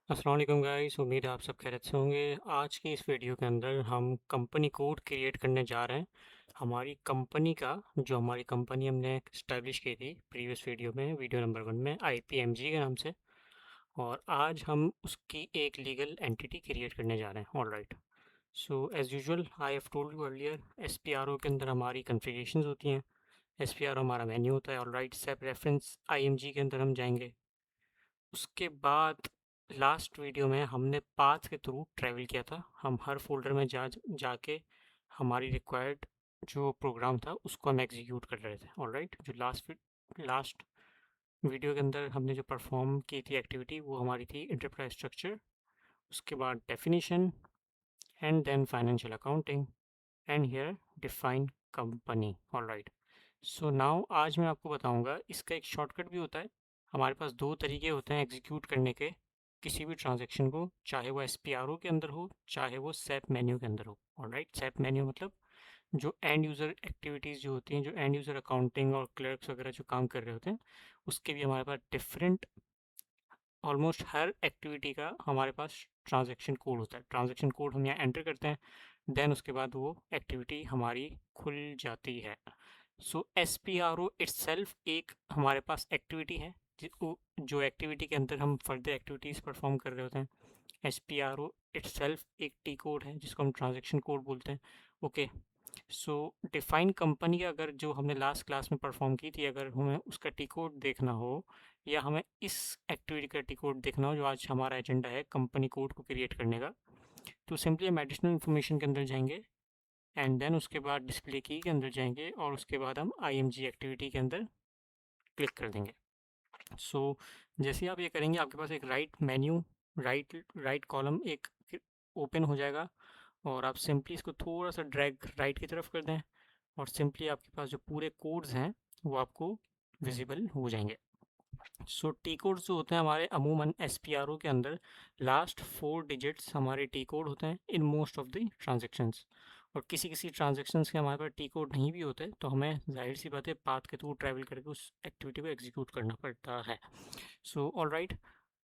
अस्सलाम वालेकुम गाइस, उम्मीद है आप सब खैरियत से होंगे। आज की इस वीडियो के अंदर हम कंपनी कोड क्रिएट करने जा रहे हैं। हमारी कंपनी का जो हमारी कंपनी हमने इस्टेब्लिश की थी प्रीवियस वीडियो में, वीडियो नंबर 1 में, IPMG के नाम से। और आज हम उसकी एक लीगल एंटिटी क्रिएट करने जा रहे हैं। Alright, so as usual I have told you earlier, SPRO के अंदर हमारी कॉन्फ़िगरेशंस होती हैं। SPRO हमारा मेन्यू होता है। ऑलराइट, सेप रेफरेंस IMG के अंदर हम जाएंगे। उसके बाद लास्ट वीडियो में हमने पाथ के थ्रू ट्रैवल किया था। हम हर फोल्डर में जाके हमारी रिक्वायर्ड जो प्रोग्राम था उसको हम एग्जीक्यूट कर रहे थे। ऑलराइट, जो लास्ट वीडियो के अंदर हमने जो परफॉर्म की थी एक्टिविटी, वो हमारी थी इंटरप्राइज स्ट्रक्चर, उसके बाद definition, and then financial accounting, and here define company. Alright, so now आज मैं आपको बताऊंगा, इसका एक शॉर्टकट भी होता है। हमारे पास दो तरीके होते हैं एग्जीक्यूट करने के किसी भी ट्रांजैक्शन को, चाहे वो SPRO के अंदर हो, चाहे वो सेप मेन्यू के अंदर हो। ऑलराइट, सेप मेन्यू मतलब जो एंड यूज़र एक्टिविटीज़ जो होती हैं, जो एंड यूज़र अकाउंटिंग और क्लर्क्स वगैरह जो काम कर रहे होते हैं, उसके भी हमारे पास डिफरेंट, ऑलमोस्ट हर एक्टिविटी का हमारे पास ट्रांजैक्शन कोड होता है। ट्रांजैक्शन कोड हम यहाँ एंटर करते हैं, देन उसके बाद वो एक्टिविटी हमारी खुल जाती है। सो SPRO इटसेल्फ एक हमारे पास एक्टिविटी है, जो एक्टिविटी के अंदर हम फर्दर एक्टिविटीज़ परफॉर्म कर रहे होते हैं। SPRO इटसेल्फ एक टी कोड है जिसको हम ट्रांजैक्शन कोड बोलते हैं। ओके, सो डिफाइन कंपनी का अगर जो हमने लास्ट क्लास में परफॉर्म की थी, अगर हमें उसका टी कोड देखना हो या हमें इस एक्टिविटी का टी कोड देखना हो जो आज हमारा एजेंडा है कंपनी कोड को क्रिएट करने का, तो सिंपली हम एडिशनल इन्फॉर्मेशन के अंदर जाएंगे, एंड देन उसके बाद डिस्प्ले की के अंदर जाएंगे, और उसके बाद हम IMG एक्टिविटी के अंदर क्लिक कर देंगे। सो जैसे आप ये करेंगे, आपके पास एक राइट कॉलम एक ओपन हो जाएगा, और आप सिंपली इसको थोड़ा सा ड्रैग राइट की तरफ कर दें, और सिंपली आपके पास जो पूरे कोड्स हैं वो आपको विजिबल हो जाएंगे। सो टी कोड्स जो होते हैं हमारे अमूमन SPRO के अंदर लास्ट 4 डिजिट्स हमारे टी कोड होते हैं in most of the transactions. और किसी किसी ट्रांजेक्शन्स के हमारे पास टी कोड नहीं भी होते, तो हमें जाहिर सी बात है पाथ के थ्रू ट्रैवल करके उस एक्टिविटी को एग्जीक्यूट करना पड़ता है। सो ऑलराइट,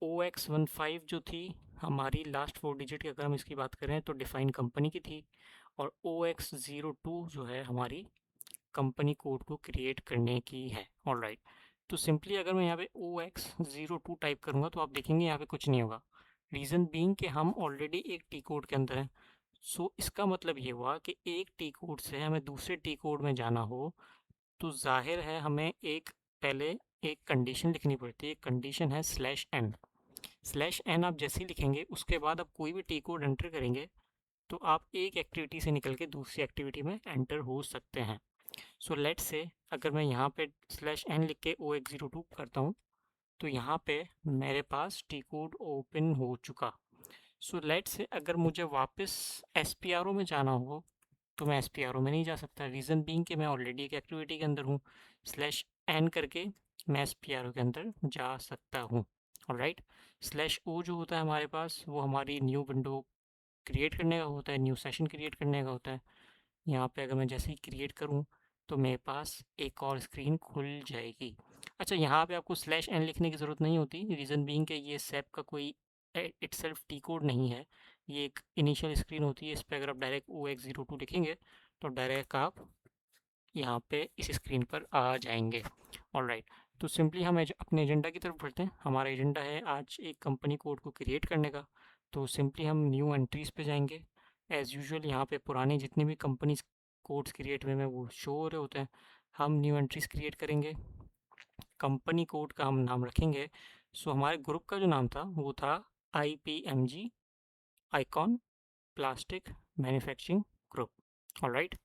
OX15 जो थी हमारी लास्ट 4 डिजिट की, अगर हम इसकी बात करें तो डिफाइन कंपनी की थी, और OX02 जो है हमारी कंपनी कोड को क्रिएट करने की है। ऑलराइट, तो सिंपली अगर मैं यहाँ पे OX02 टाइप करूँगा तो आप देखेंगे यहाँ पे कुछ नहीं होगा। रीज़न बीइंग कि हम ऑलरेडी एक टी कोड के अंदर हैं। सो इसका मतलब ये हुआ कि एक टी कोड से हमें दूसरे टी कोड में जाना हो तो जाहिर है हमें एक पहले एक कंडीशन लिखनी पड़ती है। कंडीशन है /n। /n आप जैसे ही लिखेंगे उसके बाद आप कोई भी टी कोड एंटर करेंगे तो आप एक एक्टिविटी से निकल के दूसरी एक्टिविटी में एंटर हो सकते हैं। सो लेट्स से अगर मैं यहाँ पे /n लिख के OX02 करता हूँ तो यहाँ पे मेरे पास टी कोड ओपन हो चुका। सो लेट्स से अगर मुझे वापस SPRO में जाना हो तो मैं SPRO में नहीं जा सकता। रीज़न बीइंग कि मैं ऑलरेडी एक एक्टिविटी के अंदर हूँ। /n करके मैं SPRO के अंदर जा सकता हूँ। ऑलराइट, /o जो होता है हमारे पास वो हमारी न्यू विंडो क्रिएट करने का होता है, न्यू सेशन क्रिएट करने का होता है। यहाँ पे अगर मैं जैसे ही क्रिएट करूँ तो मेरे पास एक और स्क्रीन खुल जाएगी। अच्छा, यहाँ पे आपको /n लिखने की ज़रूरत नहीं होती। रीज़न बीइंग कि ये सेप का कोई इटसेल्फ टी कोड नहीं है, ये एक इनिशियल स्क्रीन होती है। इस पर अगर आप डायरेक्ट OX02 लिखेंगे तो डायरेक्ट आप यहाँ पे इस स्क्रीन पर आ जाएंगे। ऑलराइट, तो सिंपली हम अपने एजेंडा की तरफ बढ़ते हैं। हमारा एजेंडा है आज एक कंपनी कोड को क्रिएट करने का। तो सिंपली हम न्यू एंट्रीज़ पे जाएंगे। एज़ यूजुअल यहाँ पे पुराने जितने भी कंपनीज कोड्स क्रिएट हुए हैं वो शो हो रहे होते हैं। हम न्यू एंट्रीज़ क्रिएट करेंगे, कंपनी कोड का हम नाम रखेंगे। सो हमारे ग्रुप का जो नाम था वो था IPMG icon plastic manufacturing group. Alright,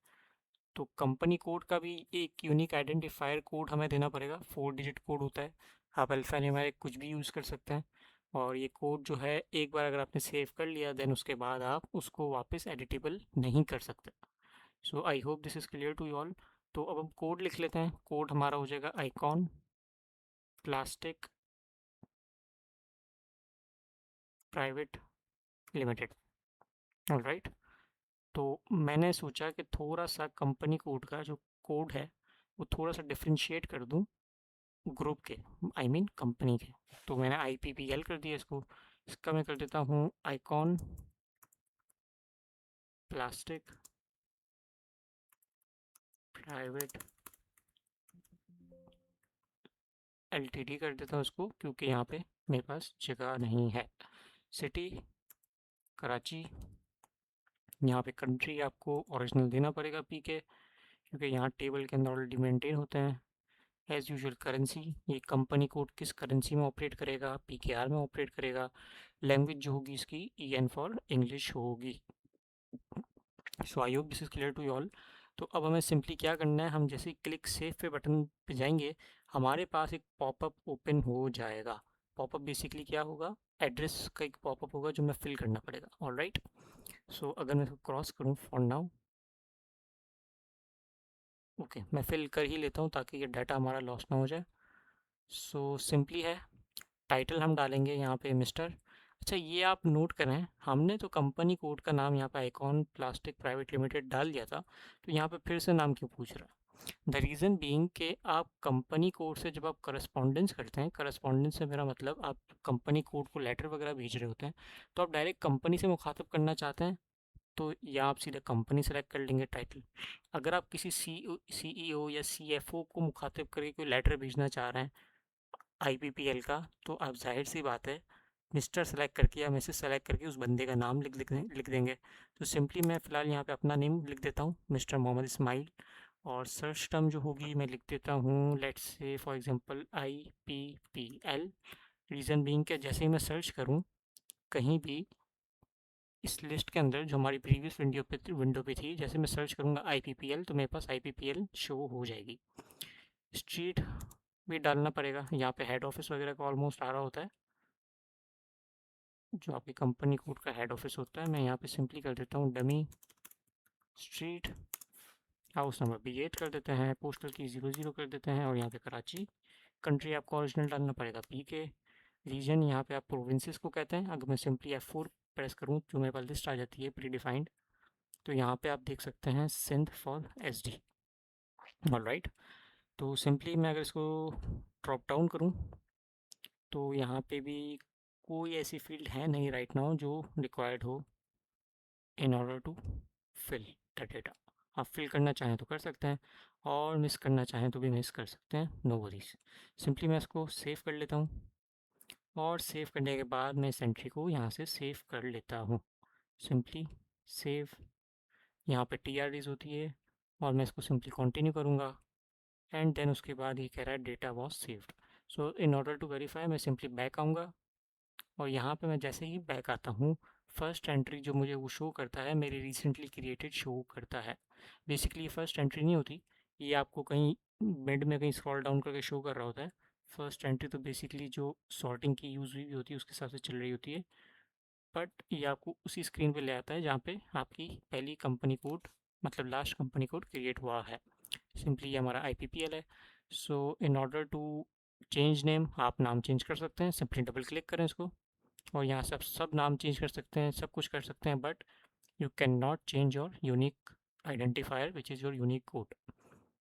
तो कंपनी कोड का भी एक यूनिक आइडेंटिफायर कोड हमें देना पड़ेगा। 4 डिजिट कोड होता है। आप अल्फ़ान्यूमेरिक कुछ भी यूज़ कर सकते हैं, और ये कोड जो है एक बार अगर आपने सेव कर लिया देन उसके बाद आप उसको वापस एडिटेबल नहीं कर सकते। So I hope this is clear to you all. तो अब हम कोड लिख लेते हैं। कोड हमारा हो जाएगा icon plastic private limited. Alright, तो मैंने सोचा कि थोड़ा सा कंपनी कोड का जो कोड है वो थोड़ा सा डिफ्रेंशिएट कर दूं ग्रुप के, आई मीन कंपनी के। तो मैंने IPPL कर दिया इसको। इसका मैं कर देता हूँ आइकॉन प्लास्टिक प्राइवेट एलटीडी कर देता हूँ इसको, क्योंकि यहाँ पे मेरे पास जगह नहीं है। सिटी कराची, यहाँ पे कंट्री आपको ओरिजिनल देना पड़ेगा पी के, क्योंकि यहाँ टेबल के अंदर ऑलरेडी मेंटेन होते हैं। एज़ यूजुअल करेंसी, ये कंपनी कोड किस करेंसी में ऑपरेट करेगा, पीकेआर में ऑपरेट करेगा। लैंग्वेज जो होगी इसकी ईएन फॉर इंग्लिश होगी। So I hope this is clear to you all. तो अब हमें सिंपली क्या करना है, हम जैसे ही क्लिक सेव पे बटन पे जाएंगे, हमारे पास एक पॉपअप ओपन हो जाएगा। पॉपअप बेसिकली क्या होगा, एड्रेस का एक पॉपअप होगा जो मैं फिल करना पड़ेगा। ऑलराइट, सो अगर मैं इसको क्रॉस करूँ फॉर नाउ, ओके मैं फिल कर ही लेता हूँ ताकि ये डाटा हमारा लॉस ना हो जाए। सो सिंपली है, टाइटल हम डालेंगे यहाँ पे मिस्टर। अच्छा ये आप नोट करें, हमने तो कंपनी कोड का नाम यहाँ पे आइकॉन प्लास्टिक प्राइवेट लिमिटेड डाल दिया था, तो यहाँ पे फिर से नाम क्यों पूछ रहा है? द रीज़न बीइंग कि आप कंपनी कोड से जब आप करस्पॉन्डेंस करते हैं, करस्पॉन्डेंस से मेरा मतलब आप कंपनी कोड को लेटर वगैरह भेज रहे होते हैं, तो आप डायरेक्ट कंपनी से मुखातिब करना चाहते हैं, तो या आप सीधा कंपनी सेलेक्ट कर लेंगे टाइटल। अगर आप किसी सीईओ या सीएफओ को मुखातिब करके कोई लेटर भेजना चाह रहे हैं आईपीपीएल का, तो आप जाहिर सी बात है मिस्टर सेलेक्ट करके या मिसेस सेलेक्ट करके उस बंदे का नाम लिख देंगे। तो सिंपली मैं फ़िलहाल यहाँ पे अपना नेम लिख देता हूँ, मिस्टर मोहम्मद इस्माइल, और सर्च टर्म जो होगी मैं लिख देता हूँ let's say for example IPPL. Reason being कि जैसे ही मैं सर्च करूँ कहीं भी इस लिस्ट के अंदर जो हमारी प्रीवियस विंडो पे थी, जैसे मैं सर्च करूँगा आईपीपीएल तो मेरे पास आईपीपीएल शो हो जाएगी। स्ट्रीट भी डालना पड़ेगा, यहाँ पे हेड ऑफिस वगैरह का ऑलमोस्ट आ रहा होता है, जो आपकी कंपनी कोड का हेड ऑफिस होता है। मैं यहाँ पे सिंपली कर देता हूँ dummy street, house number B8 कर देते हैं, पोस्टल की 00 कर देते हैं, और यहाँ पे कराची। कंट्री आपको ओरिजिनल डालना पड़ेगा PK। रीजन यहाँ पे आप प्रोविंसेस को कहते हैं। अगर मैं सिंपली F4 प्रेस करूँ तो मेरे पास लिस्ट आ जाती है प्री डिफाइंड, तो यहाँ पे आप देख सकते हैं सिंध फॉर SD। ऑलराइट, तो सिंपली मैं अगर इसको ड्रॉप डाउन करूँ तो यहाँ पे भी कोई ऐसी फील्ड है नहीं राइट नाउ जो रिक्वायर्ड हो in order to fill the data. आप फिल करना चाहें तो कर सकते हैं, और मिस करना चाहें तो भी मिस कर सकते हैं, नो वरीज। सिंपली मैं इसको सेव कर लेता हूँ, और सेव करने के बाद मैं इस एंट्री को यहाँ से सेव कर लेता हूँ। सिंपली सेव, यहाँ पे TRDs होती है, और मैं इसको सिंपली कंटिन्यू करूँगा, एंड देन उसके बाद ये कह रहा है data was saved. So in order to verify मैं सिंपली बैक आऊँगा, और यहाँ पे मैं जैसे ही बैक आता हूँ, फर्स्ट एंट्री जो मुझे वो शो करता है मेरी रिसेंटली क्रिएटेड शो करता है। बेसिकली ये फर्स्ट एंट्री नहीं होती, ये आपको कहीं मिड में कहीं स्क्रॉल डाउन करके शो कर रहा होता है। फर्स्ट एंट्री तो बेसिकली जो सॉर्टिंग की यूज़ हुई होती है उसके हिसाब से चल रही होती है, बट ये आपको उसी स्क्रीन पे ले आता है जहाँ पे आपकी पहली कंपनी कोड, मतलब लास्ट कंपनी कोड क्रिएट हुआ है। सिंपली ये हमारा IPPL है। So in order to change name, आप नाम चेंज कर सकते हैं, सिंपली डबल क्लिक करें इसको, और यहाँ से आप सब नाम चेंज कर सकते हैं, सब कुछ कर सकते हैं, but you can not change your unique identifier which is your unique code.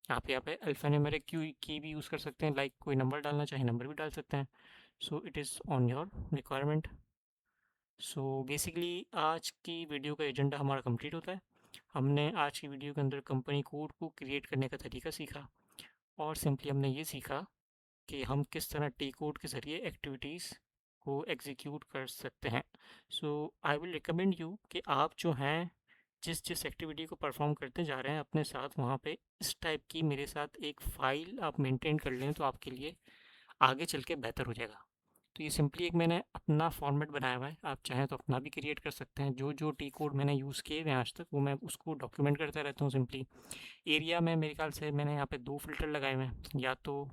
आप यहाँ पे अल्फ़ान्यूमेरिक की भी यूज़ कर सकते हैं, लाइक कोई नंबर डालना चाहे नंबर भी डाल सकते हैं। So it is on your requirement. So basically आज की वीडियो का एजेंडा हमारा कंप्लीट होता है। हमने आज की वीडियो के अंदर कंपनी कोड को क्रिएट करने का तरीका सीखा, और सिंपली हमने ये सीखा कि हम किस तरह टी कोड के ज़रिए एक्टिविटीज़ को एग्जीक्यूट कर सकते हैं। सो आई विल रिकमेंड यू कि आप जो हैं जिस जिस एक्टिविटी को परफॉर्म करते जा रहे हैं अपने साथ, वहाँ पे इस टाइप की मेरे साथ एक फ़ाइल आप मेंटेन कर लें तो आपके लिए आगे चल के बेहतर हो जाएगा। तो ये सिंपली एक मैंने अपना फॉर्मेट बनाया हुआ है, आप चाहें तो अपना भी क्रिएट कर सकते हैं। जो जो टी कोड मैंने यूज़ किए हुए आज तक वो मैं उसको डॉक्यूमेंट करता रहता हूँ सिंपली। एरिया में मेरे ख्याल से मैंने यहाँ पे 2 फ़िल्टर लगाए हुए हैं, या तो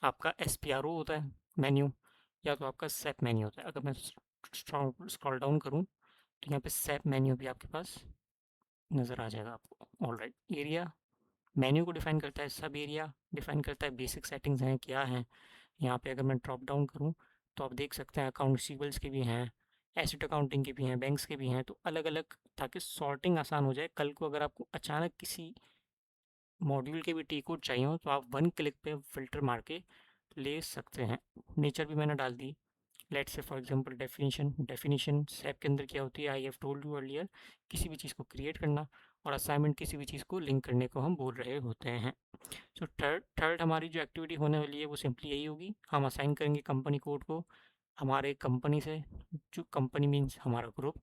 आपका SPRO होता है मेन्यू, या तो आपका SAP मेन्यू होता है। अगर मैं स्क्रॉल डाउन करूँ तो यहाँ पे SAP मेन्यू भी आपके पास नज़र आ जाएगा आपको। ऑलराइट, एरिया मेन्यू को डिफाइन करता है, सब एरिया डिफाइन करता है बेसिक सेटिंग्स हैं क्या हैं। यहाँ पे अगर मैं ड्रॉप डाउन करूँ तो आप देख सकते हैं अकाउंट रिसीवेबल्स के भी हैं, एसेट अकाउंटिंग के भी हैं, बैंक्स के भी हैं, तो अलग अलग, ताकि सॉर्टिंग आसान हो जाए। कल को अगर आपको अचानक किसी मॉड्यूल के भी टी कोड चाहिए हो तो आप वन क्लिक पे फ़िल्टर मार के ले सकते हैं। नेचर भी मैंने डाल दी, let's say for example definition SAP के अंदर क्या होती है, I have told you earlier, किसी भी चीज़ को क्रिएट करना, और असाइनमेंट किसी भी चीज़ को लिंक करने को हम बोल रहे होते हैं। सो थर्ड हमारी जो एक्टिविटी होने वाली है वो सिंपली यही होगी, हम असाइन करेंगे कंपनी कोड को हमारे कंपनी से, जो कंपनी मीन्स हमारा ग्रुप,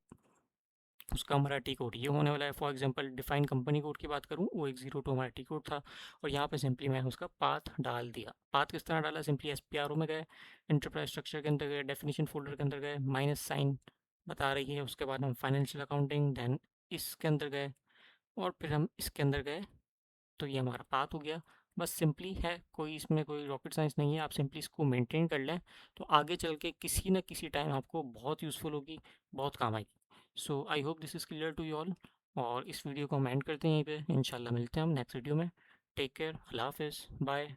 उसका हमारा टी कोड ये होने वाला है। For example define company code की बात करूँ, वो 102 हमारा टी कोड था, और यहाँ पे सिंपली मैंने उसका पाथ डाल दिया। पाथ किस तरह डाला, सिंपली SPRO में गए, एंटरप्राइज स्ट्रक्चर के अंदर गए, डेफिनेशन फोल्डर के अंदर गए, माइनस साइन बता रही है, उसके बाद हम फाइनेंशियल अकाउंटिंग, देन इसके अंदर गए, और फिर हम इसके अंदर गए, तो ये हमारा पाथ हो गया। बस सिंपली है, कोई इसमें कोई रॉकेट साइंस नहीं है, आप सिंपली इसको मेंटेन कर लें तो आगे चल के किसी न किसी टाइम आपको बहुत यूज़फुल होगी, बहुत काम आएगी। So I hope this is clear to you all, और इस वीडियो को हम एंड करते हैं यहीं पे, इंशाल्लाह मिलते हैं हम नेक्स्ट वीडियो में। टेक केयर, अल्लाह हाफिज़, बाय।